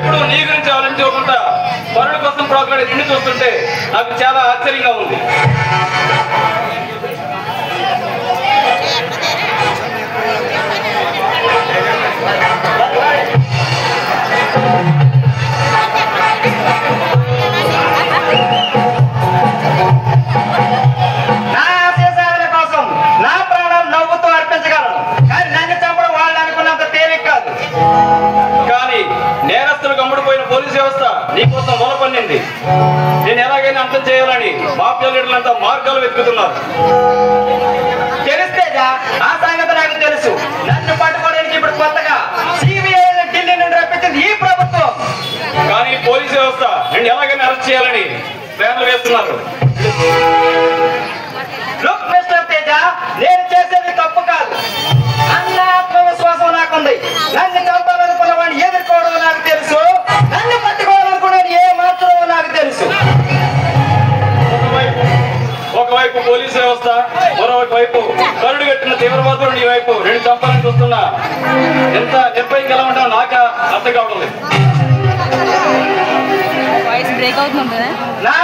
ఎప్పుడు నీ గురించి ఆలోచించకుండా పరుల కోసం ప్రోగ్రాం నిన్ను చూస్తుంటే నాకు చాలా ఆశ్చర్యంగా ఉంది. నా ఆశీస్సుల కోసం నా ప్రాణాలు నవ్వుతూ అర్పించగలను, కానీ నన్ను చంపడం వాళ్ళు అనుకున్నంత తేలిక కాదు. కానీ నేరస్తులు గమ్ముడిపోయిన పోలీసు వ్యవస్థ నీకోసం మొలపన్నింది. నేను ఎలాగైనా అంతం చేయాలని మాఫియా లీడర్లంతా మార్గాలు వెతుకుతున్నారు. తెలుస్తేజా, ఆ సంగతి నాకు తెలుసు. నన్ను పట్టుకోవడానికి ఇప్పుడు కొత్తగా సిబిఐ ఢిల్లీ నుండి రప్పించింది ఈ ప్రభుత్వం. కానీ పోలీసు వ్యవస్థ నేను ఎలాగైనా అరెస్ట్ చేయాలని ప్లాన్లు వేస్తున్నారు. లుక్ మిస్టర్ తేజ, నేను చేసేది తప్పు కాదు. అన్న ఆత్మవిశ్వాసం నాకుంది. నన్ను చంపాలనుకున్న వాడిని ఎదుర్కోవడం నాకు తెలుసు. నన్ను పట్టుకోవాలనుకున్నది ఏ మాత్రం నాకు తెలుసు. ఒకవైపు పోలీసు వ్యవస్థ, మరోవైపు కరుడు కట్టిన తీవ్రవాదులు నీ వైపు నేను చంపాలని చూస్తున్నా. ఎంత నిర్భయంగా ఎలా ఉంటావు నాకు అర్థం కావడం లేదు. వాయిస్ బ్రేక్ అవుతుంది. నా